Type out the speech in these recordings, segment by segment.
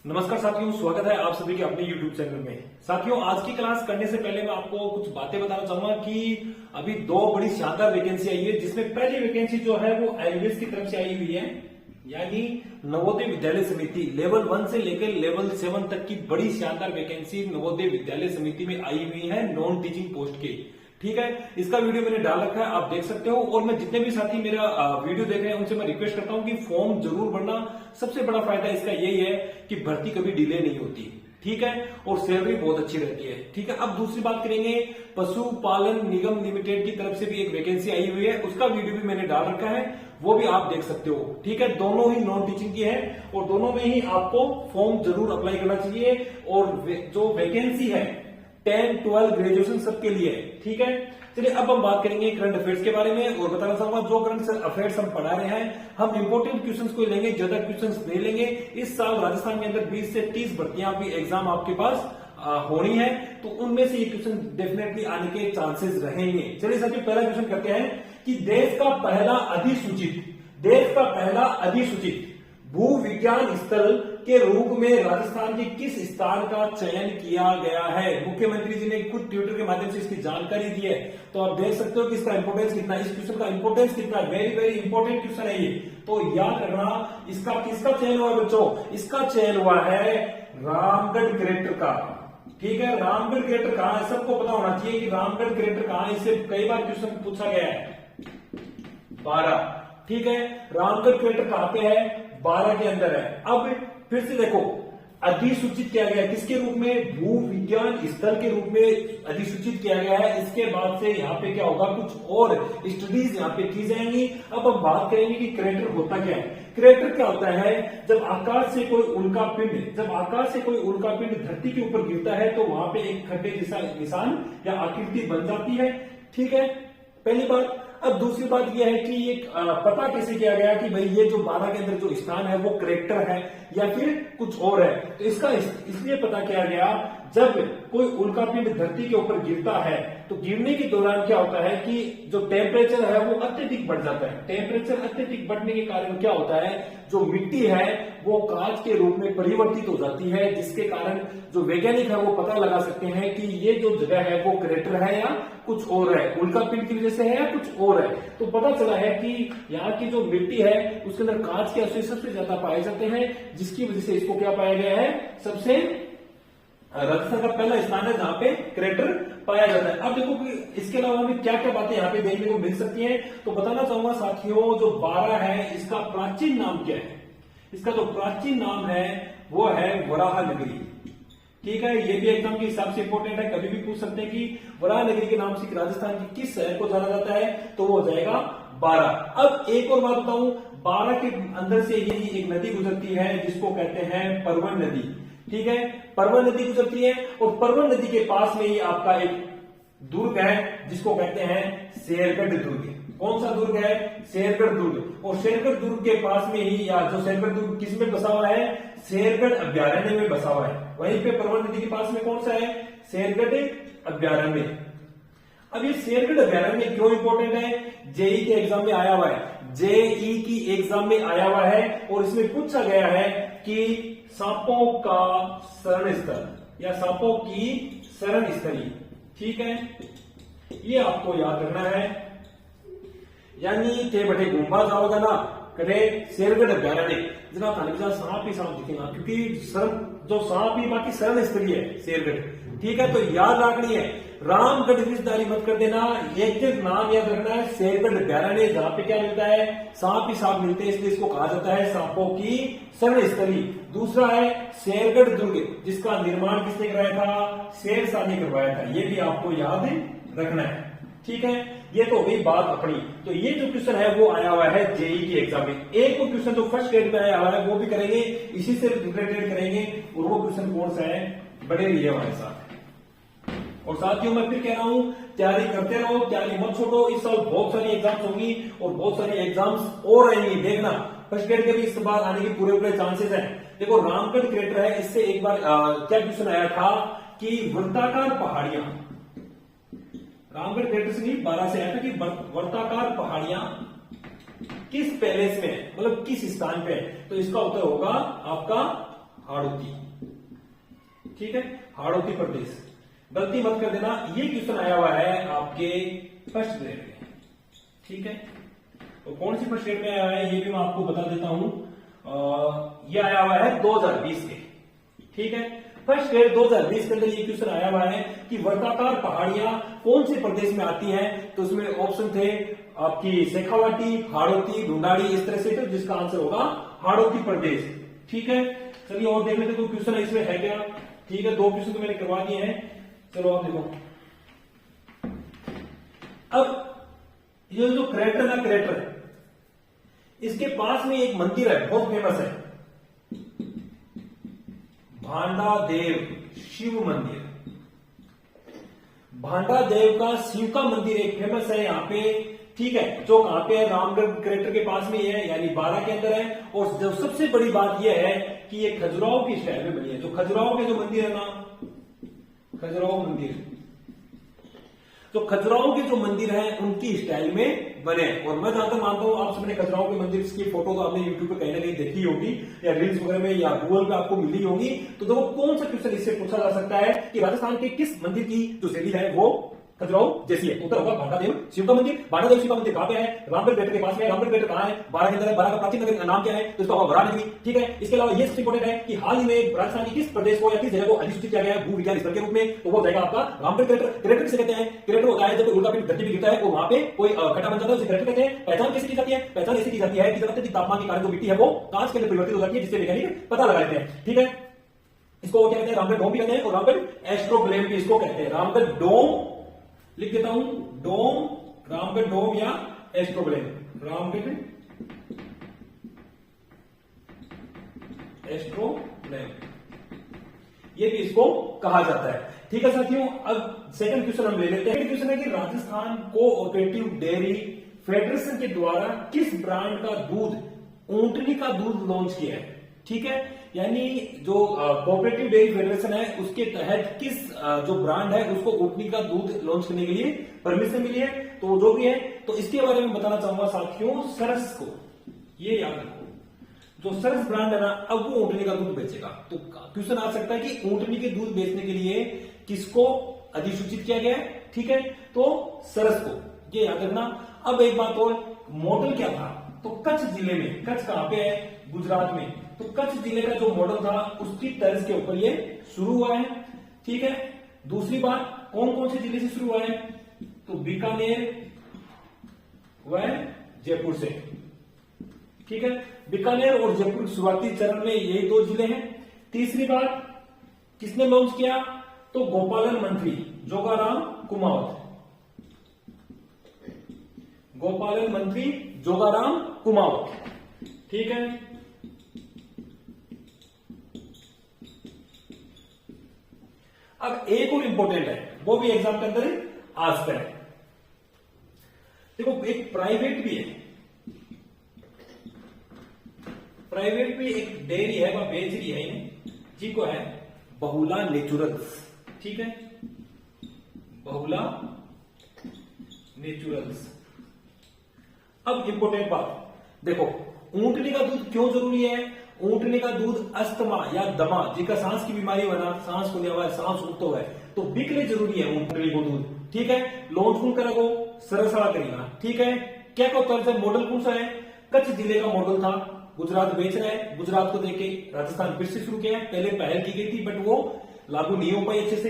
नमस्कार साथियों, स्वागत है आप सभी के अपने YouTube चैनल में। साथियों, आज की क्लास करने से पहले मैं आपको कुछ बातें बताना चाहूंगा कि अभी दो बड़ी शानदार वैकेंसी आई है, जिसमें पहली वैकेंसी जो है वो एलबीएस की तरफ से आई हुई है, यानी नवोदय विद्यालय समिति लेवल 1 से लेकर लेवल 7 तक की बड़ी शानदार वैकेंसी नवोदय विद्यालय समिति में आई हुई है नॉन टीचिंग पोस्ट की। ठीक है, इसका वीडियो मैंने डाल रखा है, आप देख सकते हो। और मैं जितने भी साथी मेरा वीडियो देख रहे हैं उनसे मैं रिक्वेस्ट करता हूं कि फॉर्म जरूर भरना। सबसे बड़ा फायदा इसका यही है कि भर्ती कभी डिले नहीं होती, ठीक है, और सैलरी बहुत अच्छी रहती है। ठीक है, अब दूसरी बात करेंगे, पशुपालन निगम लिमिटेड की तरफ से भी एक वैकेंसी आई हुई है, उसका वीडियो भी मैंने डाल रखा है, वो भी आप देख सकते हो। ठीक है, दोनों ही नॉन टीचिंग की है और दोनों में ही आपको फॉर्म जरूर अप्लाई करना चाहिए। और जो वैकेंसी है 10, 12 ग्रेजुएशन सबके लिए है। ठीक है, चलिए अब हम बात करेंगे करंट अफेयर्स के बारे में और बताना चाहूंगा जो करंट अफेयर्स हम पढ़ा रहे हैं, हम इंपोर्टेंट क्वेश्चंस को लेंगे, ज्यादा क्वेश्चंस नहीं लेंगे। इस साल राजस्थान के अंदर 20 से 30 भर्तियां भी एग्जाम आपके पास होनी है, तो उनमें से ये क्वेश्चन डेफिनेटली आने के चांसेस रहेंगे। चलिए सर, पहला क्वेश्चन करते हैं कि देश का पहला अधिसूचित भू विज्ञान स्थल के रूप में राजस्थान के किस स्थान का चयन किया गया है? मुख्यमंत्री जी ने खुद ट्विटर के माध्यम से इसकी जानकारी दी है, तो आप देख सकते हो कि इसका इंपोर्टेंस कितना है, इस क्वेश्चन का इंपोर्टेंस कितना है। वेरी वेरी इंपोर्टेंट क्वेश्चन है ये, तो याद रखना। इसका किसका चयन हुआ बच्चों? इसका चयन हुआ है रामगढ़ कलेक्टर का। ठीक है, रामगढ़ कलेक्टर कहां है? सबको पता होना चाहिए कि रामगढ़ कलेक्टर कहां है, इससे कई बार क्वेश्चन पूछा गया है। 12, ठीक है, रामगढ़ कलेक्टर कहां पे है? 12 के अंदर है। अब फिर से देखो, अधिसूचित किया गया किसके रूप में? भू विज्ञान स्थल के रूप में अधिसूचित किया गया है। इसके बाद से यहाँ पे क्या होगा, कुछ और स्टडीज यहाँ पे की जाएंगी। अब हम बात करेंगे कि करेक्टर होता क्या है। करेक्टर क्या होता है? जब आकाश से कोई उल्का पिंड धरती के ऊपर गिरता है तो वहां पे एक खड्डे जैसा निशान या आकृति बन जाती है। ठीक है, पहली बात। अब दूसरी बात यह है कि ये पता कैसे किया गया कि भाई ये जो 12 के अंदर जो स्थान है वो करेक्टर है या फिर कुछ और है? तो इसका इसलिए पता किया गया, जब कोई उल्कापिंड धरती के ऊपर गिरता है तो गिरने के दौरान क्या होता है कि जो टेम्परेचर है वो अत्यधिक बढ़ जाता है। टेम्परेचर अत्यधिक बढ़ने के कारण क्या होता है, जो मिट्टी है वो कांच के रूप में परिवर्तित हो जाती है, जिसके कारण जो वैज्ञानिक है वो पता लगा सकते हैं कि ये जो जगह है वो करेक्टर है या कुछ और है, उल्कापिंड की वजह से है या कुछ और है। तो पता चला है कि यहाँ की जो मिट्टी है उसके अंदर कांच के अवशेष सबसे ज्यादा पाए जाते हैं, जिसकी वजह से इसको क्या पाया गया है, सबसे राजस्थान का पहला स्थान है जहां पे करेक्टर पाया जाता है। अब देखो कि इसके अलावा हमें क्या क्या बातें यहाँ पे देखने को मिल सकती हैं, तो बताना चाहूंगा साथियों, जो 12 है इसका प्राचीन नाम क्या है? इसका जो प्राचीन नाम है वो है वराह नगरी। ठीक है, ये भी एग्जाम के हिसाब से इंपोर्टेंट है, कभी भी पूछ सकते हैं कि वराह नगरी के नाम से राजस्थान के किस शहर को जाना जाता है, तो वो हो जाएगा 12। अब एक और बात बताऊं, 12 के अंदर से ही एक नदी गुजरती है जिसको कहते हैं परवन नदी। ठीक है, परवन नदी गुजरती है और परवन नदी के पास में ही आपका एक दुर्ग है जिसको कहते हैं शेरगढ़ दुर्ग। कौन सा दुर्ग है? शेरगढ़ दुर्ग। और शेरगढ़ दुर्ग के पास में ही, या जो शेरगढ़ दुर्ग किस में बसा हुआ है? शेरगढ़ अभ्यारण्य में बसा हुआ है। वहीं पे परवन नदी के पास में कौन सा है? शेरगढ़ अभ्यारण्य। अब ये शेरगढ़ अभ्यारण्य क्यों इंपॉर्टेंट है? जेई के एग्जाम में आया हुआ है, जेई की एग्जाम में आया हुआ है और इसमें पूछा गया है कि सांपों का शरण स्थल या सांपों की शरण स्थली। ठीक है, ये आपको याद रखना है, यानी थे बटे गुम्बा जाओगे ना, कहे शेरगढ़ अभ्यारण्य, जनाब थाने सांप ही सांप दिखेगा, क्योंकि जो सांप ही बाकी शरण स्थली है शेरगढ़। ठीक है, तो याद रखनी है, रामगढ़ रिश्तेदारी मत कर देना, एक नाम याद रखना है शेरगढ़ अभ्यारण्य, जहां पे क्या मिलता है, सांप ही सांप मिलते हैं, इसलिए इसको कहा जाता है सांपों की शरण स्थली। दूसरा है शेरगढ़ दुर्ग, जिसका निर्माण किसने कराया था? शेरशाह ने करवाया था, ये भी आपको याद रखना है। ठीक है, ये तो हुई बात अपनी। तो ये जो क्वेश्चन है वो आया हुआ है जेई की एग्जाम में। एक और क्वेश्चन जो फर्स्ट ग्रेड में आया हुआ है वो भी करेंगे, इसी से रिलेटेड करेंगे, और वो क्वेश्चन कौन सा है, बड़े रहिए हमारे साथ। और साथियों मैं फिर कह रहा हूं, तैयारी करते रहो, तैयारी मत छोड़ो। इस साल बहुत सारी एग्जाम्स होंगी और बहुत सारी एग्जाम्स और आएंगी, देखना। फर्स्ट ग्रेड के भी इस बार आने के पूरे चांसेस हैं। देखो, रामगढ़ कलेक्टर है, इससे एक बार क्या क्वेश्चन आया था कि वृत्ताकार पहाड़ियां, रामगढ़ कलेक्टर से नहीं 12 से आया था कि वृत्ताकार पहाड़ियां किस पैलेस में, मतलब किस स्थान पे? तो इसका उत्तर होगा आपका हाड़ौती, ठीक है, हाड़ौती प्रदेश। गलती मत कर देना, ये क्वेश्चन आया हुआ है आपके फर्स्ट ग्रेड में, ठीक है। तो कौन सी फर्स्ट ग्रेड में आया है ये भी मैं आपको बता देता हूं। ये आया हुआ है 2020 के, ठीक है। फर्स्ट ग्रेड 2020 के अंदर ये क्वेश्चन आया हुआ है कि वर्ताकार पहाड़ियां कौन से प्रदेश में आती हैं। तो उसमें ऑप्शन थे आपकी शेखावाटी, हाड़ौती, ढूंढाड़ी, इस तरह से, तो जिसका आंसर होगा हाड़ौती प्रदेश, ठीक है। चलिए और देख लेते तो क्वेश्चन इसमें है क्या, ठीक है। 2 क्वेश्चन तो मैंने करवा दिए हैं, चलो आप देखो। अब ये जो क्रेटर ना, क्रेटर, इसके पास में एक मंदिर है, बहुत फेमस है, भांडादेव शिव मंदिर। भांडादेव का शिव का मंदिर एक फेमस है यहाँ पे, ठीक है। जो कहां पे है, रामगढ़ क्रेटर के पास में है, यानी 12 के अंदर है। और जो सबसे बड़ी बात यह है कि ये खजुराहो की स्टाइल में बनी है। जो खजुराहो के जो मंदिर है ना, खजुराहो मंदिर, तो खजुराहो के जो मंदिर हैं उनकी स्टाइल में बने। और मैं जहां तक मानता हूं, आप सबने खजुराहो के मंदिर की फोटो तो आपने यूट्यूब पे कहीं ना कहीं देखी होगी, या रील्स वगैरह में, या गूगल पे आपको मिली होगी। तो देखो कौन सा क्वेश्चन इससे पूछा जा सकता है कि राजस्थान के किस मंदिर की जो शैली है वो खजुराहो जैसी है। उत्तर होगा भांडादेव शिव का मंदिर। भांडादेव शिव का मंदिर कहां पे है, रामगढ़ बेट के पास में। रामगढ़ बेट कहां है, 12 के अंदर है। 12 का प्राचीन नगर का नाम क्या है, तो इसका होगा वरानगरी, ठीक है। इसके अलावा ये सबसे इंपॉर्टेंट है कि हाल ही में राजस्थान के किस प्रदेश को या किस जगह को अधिसूचित किया गया है भू विज्ञान स्थल के रूप में, तो वो जाएगा आपका रामगढ़ क्रेटर। क्रेटर किसे कहते हैं, क्रेटर होता है जब उल्का पिंड धरती पे गिरता है और वहां पे कोई खड्डा बन जाता है, उसे क्रेटर कहते हैं। पहचान कैसे की जाती है, पहचान ऐसी की जाती है कि जब अत्यधिक तापमान के कारण जो मिट्टी है वो कांच के अंदर परिवर्तित हो जाती है, जिससे वैज्ञानिक पता लगा लेते हैं, ठीक है। इसको क्या कहते हैं, रामगढ़ डोम भी कहते हैं, और रामगढ़ एस्ट्रोब्लेम भी इसको कहते हैं। रामगढ़ डोम लिख देता हूं, डोम, रामगढ़ डोम या एस्ट्रोब्लेम, रामगढ़ एस्ट्रोब्लेम, ये भी इसको कहा जाता है, ठीक है साथियों। अब सेकंड क्वेश्चन हम ले लेते हैं। क्वेश्चन है कि राजस्थान कोऑपरेटिव डेयरी फेडरेशन के द्वारा किस ब्रांड का दूध, ऊंटनी का दूध लॉन्च किया है, ठीक है। यानी जो कोऑपरेटिव डेयरी फेडरेशन है उसके तहत किस जो ब्रांड है उसको ऊंटनी का दूध लॉन्च करने के लिए परमिशन मिली है। तो जो भी है, तो इसके बारे में बताना चाहूंगा साथियों, सरस को, ये याद रखो, जो सरस ब्रांड है ना, अब वो ऊंटनी का दूध बेचेगा। तो क्वेश्चन आ सकता है कि ऊंटनी के दूध बेचने के लिए किसको अधिसूचित किया गया है, ठीक है, तो सरस को, ये याद रखना। अब एक बात और, मॉडल क्या था, तो कच्छ जिले में, कच्छ कहां पे है, गुजरात में, तो कच्छ जिले का जो मॉडल था उसकी तर्ज के ऊपर ये शुरू हुआ है, ठीक है। दूसरी बात, कौन कौन से जिले से शुरू हुआ है, तो बीकानेर व जयपुर से, ठीक है। बीकानेर और जयपुर शुरुआती चरण में यही 2 जिले हैं। तीसरी बात, किसने लॉन्च किया, तो गोपालन मंत्री जोगाराम कुमावत, गोपालन मंत्री जोगाराम कुमावत, ठीक है। अब एक और इंपॉर्टेंट है, वो भी एग्जाम के अंदर आ सकता है। देखो एक प्राइवेट भी है, प्राइवेट भी एक डेयरी है, वह बेच रही है इन्हें, जिनको है बहुला नेचुरल्स, ठीक है, बहुला नेचुरल्स। अब इंपॉर्टेंट बात देखो, ऊंटनी का दूध क्यों जरूरी है, ऊंटनी का दूध अस्थमा या दमा, जिनका सांस की बीमारी बना, सांस खुले हुआ है, सांस रुकता हुआ है, तो बिकने जरूरी है ऊंटनी को दूध, ठीक है। लॉन्च कौन करेगा, सरसड़ा करेगा, ठीक है। क्या को तर्ज है, मॉडल कौन सा है, कच्छ जिले का मॉडल था, गुजरात बेच रहा है, गुजरात को देख के राजस्थान फिर से शुरू किया, पहले पहल की गई थी बट वो लागू नहीं हो पाई अच्छे से।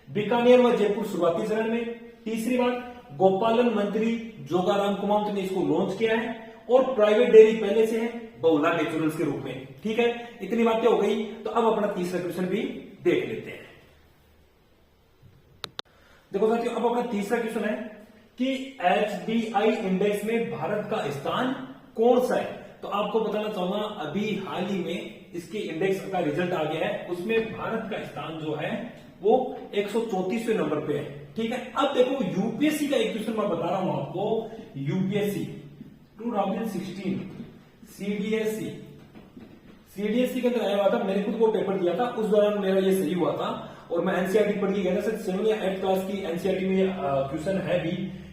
बीकानेर व जयपुर शुरुआती चरण में। तीसरी बात, गोपालन मंत्री जोगाराम कुमावत ने इसको लॉन्च किया है, और प्राइवेट डेयरी पहले से है बहुला नेचुरल्स के रूप में, ठीक है। इतनी बातें हो गई, तो अब अपना तीसरा क्वेश्चन भी देख लेते हैं। देखो साथियों, अब अपना तीसरा क्वेश्चन है कि एचडीआई इंडेक्स में भारत का स्थान कौन सा है। तो आपको बताना चाहूंगा, अभी हाल ही में इसके इंडेक्स का रिजल्ट आ गया है, उसमें भारत का स्थान जो है वो 134वें नंबर पे है, ठीक है। अब देखो यूपीएससी का एक क्वेश्चन मैं बता रहा हूं आपको, यूपीएससी 2016 सीडीएससी के अंदर आया हुआ था, मैंने खुद वो पेपर दिया था, उस दौरान मेरा ये सही हुआ था, और मैं एनसीईआरटी पढ़ के गया था, 7 या 8 क्लास की एनसीईआरटी में क्वेश्चन है भी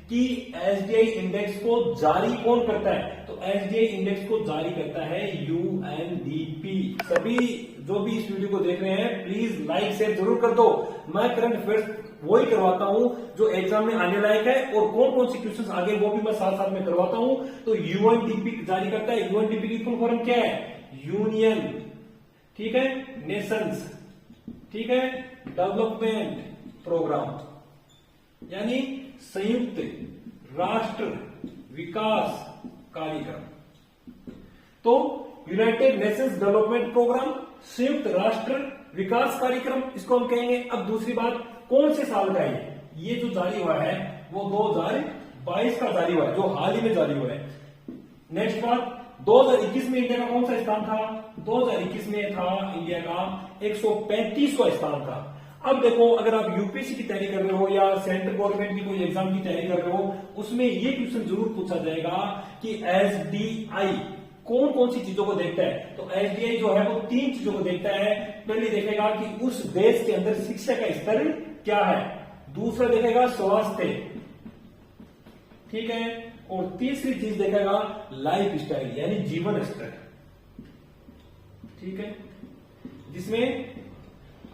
कि एसडीआई इंडेक्स को जारी कौन करता है, तो एसडीआई इंडेक्स को जारी करता है यूएनडीपी। सभी जो भी इस वीडियो को देख रहे हैं प्लीज लाइक शेयर जरूर कर दो। मैं करंट अफेयर्स वही करवाता हूं जो एग्जाम में आने लायक है, और कौन कौन से क्वेश्चंस आगे वो भी मैं साथ साथ में करवाता हूं। तो यूएनडीपी जारी करता है, यूएनडीपी की फुल फॉर्म क्या है, यूनियन, ठीक है, नेशंस, ठीक है, डेवलपमेंट प्रोग्राम, यानी संयुक्त राष्ट्र विकास कार्यक्रम। तो यूनाइटेड नेशंस डेवलपमेंट प्रोग्राम, संयुक्त राष्ट्र विकास कार्यक्रम, इसको हम कहेंगे। अब दूसरी बात, कौन से साल का है ये जो जारी हुआ है, वो 2022 का जारी हुआ है, जो हाल ही में जारी हुआ है। नेक्स्ट बात, 2021 में इंडिया का कौन सा स्थान था, 2021 में था इंडिया का 135वां स्थान था। अब देखो, अगर आप यूपीएससी की तैयारी कर रहे हो या सेंट्रल गवर्नमेंट की कोई एग्जाम की तैयारी कर रहे हो, उसमें ये क्वेश्चन जरूर पूछा जाएगा कि एसडीआई कौन कौन सी चीजों को देखता है। तो एसडीआई जो है वो 3 चीजों को देखता है। पहले देखेगा कि उस देश के अंदर शिक्षा का स्तर क्या है, दूसरा देखेगा स्वास्थ्य, ठीक है, और तीसरी चीज देखेगा लाइफ स्टाइल यानी जीवन स्तर, ठीक है, जिसमें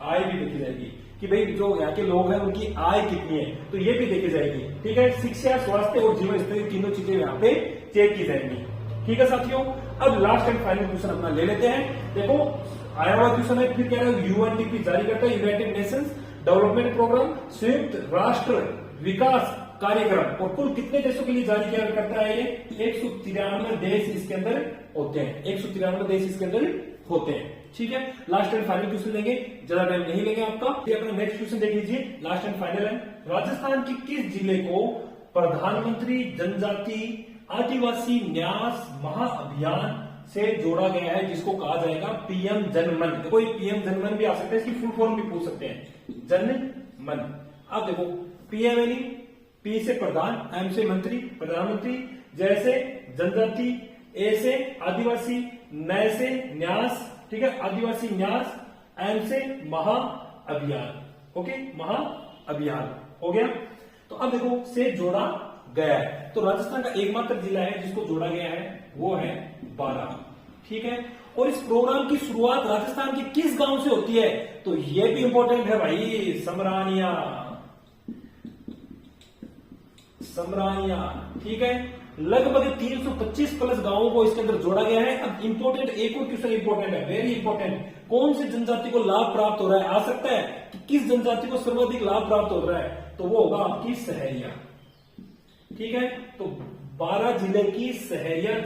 आय भी देखी जाएगी कि भाई जो यहाँ के लोग हैं उनकी आय कितनी है, तो ये भी देखी जाएगी, ठीक है। शिक्षा, स्वास्थ्य और जीवन स्तर, तीनों चीजें यहाँ पे चेक की जाएंगी, ठीक है साथियों। अब लास्ट एंड फाइनल क्वेश्चन अपना ले लेते हैं। देखो आया हुआ क्वेश्चन है, फिर कह रहा है यूएनडीपी जारी करता है यूनाइटेड नेशंस डेवलपमेंट प्रोग्राम, संयुक्त राष्ट्र विकास कार्यक्रम, और कुल कितने देशों के लिए जारी किया करता है ये, 193 देश इसके अंदर होते हैं, 193 देश इसके अंदर होते हैं, ठीक है। लास्ट एंड फाइनल क्वेश्चन लेंगे, ज्यादा टाइम नहीं लेंगे आपका। अपना नेक्स्ट क्वेश्चन देख लीजिए, लास्ट एंड फाइनल है। राजस्थान के किस जिले को प्रधानमंत्री जनजाति आदिवासी न्यास महाअभियान से जोड़ा गया है, जिसको कहा जाएगा पीएम जनमन। देखो ये पीएम जनमन भी आ सकता है, इसकी फुल फॉर्म भी पूछ सकते हैं, जनमन। अब देखो पीएम यानी पी से प्रधान, एम से मंत्री, प्रधानमंत्री, जैसे जनजाति, ए से आदिवासी, नय से न्यास, ठीक है, आदिवासी न्यास, एम से महाअभियान, ओके, महाअभियान हो गया। तो अब देखो से जोड़ा गया है, तो राजस्थान का एकमात्र जिला है जिसको जोड़ा गया है वो है बारां, ठीक है। और इस प्रोग्राम की शुरुआत राजस्थान के किस गांव से होती है, तो ये भी इंपॉर्टेंट है भाई, समरानिया, समरानिया, ठीक है। लगभग 325 प्लस गांवों को इसके अंदर जोड़ा गया है। अब इंपॉर्टेंट एक और क्वेश्चन इंपॉर्टेंट है, वेरी इंपॉर्टेंट, कौन सी जनजाति को लाभ प्राप्त हो रहा है, आ सकता है कि किस जनजाति को सर्वाधिक लाभ प्राप्त हो रहा है, तो वो होगा आपकी सहरिया, ठीक है। तो 12 जिले की सहरिया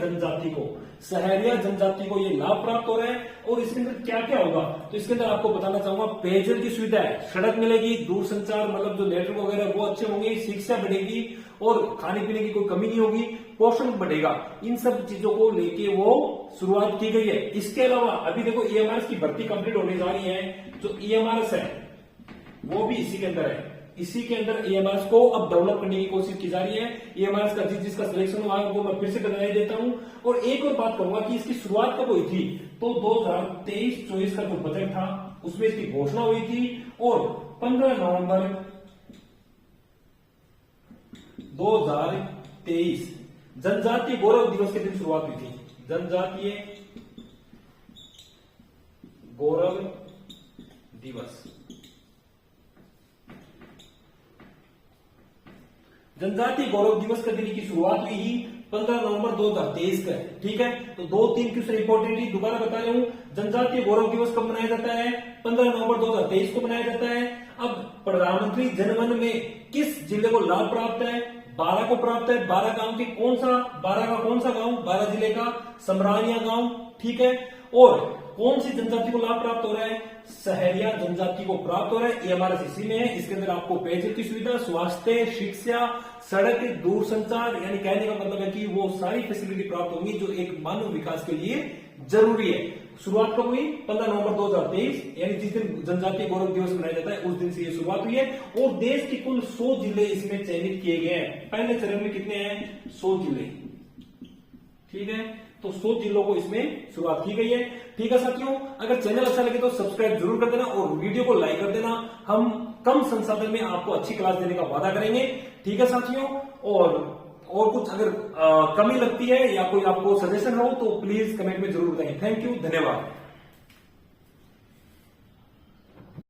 जनजाति को ये लाभ प्राप्त हो रहा है। और इसके अंदर क्या क्या होगा, तो इसके अंदर आपको बताना चाहूंगा, पेयजल की सुविधा है, सड़क मिलेगी, दूरसंचार मतलब जो नेटवर्क वगैरह वो अच्छे होंगे, शिक्षा बढ़ेगी और खाने पीने की कोई कमी नहीं होगी, पोषण बढ़ेगा। इन सब चीजों को लेके वो शुरुआत की गई है। इसके अलावा अभी देखो ईएमआरएस की भर्ती कंप्लीट होने जा रही है, जो ईएमआरएस है वो भी इसी के अंदर है। इसी के अंदर ईएमआरएस को अब डेवलप करने की कोशिश की जा रही है। ईएमआरएस का जिसका सिलेक्शन हुआ है वो मैं फिर से बता देता हूं। और एक और बात करूंगा कि इसकी शुरुआत कब हुई थी, तो 2023-24 का जो बजट था उसमें इसकी घोषणा हुई थी, और 15 नवंबर 2023 जनजातीय गौरव दिवस के दिन शुरुआत हुई थी। जनजातीय गौरव दिवस, जनजातीय गौरव दिवस के दिन की शुरुआत हुई ही 15 नवंबर 2023 का, ठीक है। तो 2-3 क्वेश्चन इंपॉर्टेंट ही दोबारा बता रहा हूं। जनजातीय गौरव दिवस कब मनाया जाता है, 15 नवंबर 2023 को मनाया जाता है। अब प्रधानमंत्री जनमन में किस जिले को लाभ प्राप्त है, 12 को प्राप्त है। 12 गांव के कौन सा, 12 का कौन सा गांव, 12 जिले का समरानिया गांव, ठीक है। और कौन सी जनजाति को लाभ प्राप्त हो रहा है, सहरिया जनजाति को प्राप्त हो रहा है। ईएमआरएस इसी में है। इसके अंदर आपको पेयजल की सुविधा, स्वास्थ्य, शिक्षा, सड़क, दूरसंचार, यानी कहने का मतलब है कि वो सारी फैसिलिटी प्राप्त होंगी जो एक मानव विकास के लिए जरूरी है। शुरुआत कब हुई, 15 नवंबर 2023, यानी जिस दिन जनजातीय गौरव दिवस मनाया जाता है उस दिन से ये शुरुआत हुई है। और देश के कुल 100 जिले इसमें चयनित किए गए हैं। पहले चरण में कितने हैं, 100 जिले, ठीक है। तो 100 जिलों को इसमें शुरुआत की गई है, ठीक है साथियों। अगर चैनल अच्छा लगे तो सब्सक्राइब जरूर कर देना और वीडियो को लाइक कर देना। हम कम संसाधन में आपको अच्छी क्लास देने का वादा करेंगे, ठीक है साथियों। और कुछ अगर कमी लगती है या कोई आपको सजेशन हो तो प्लीज कमेंट में जरूर बताएं। थैंक यू, धन्यवाद।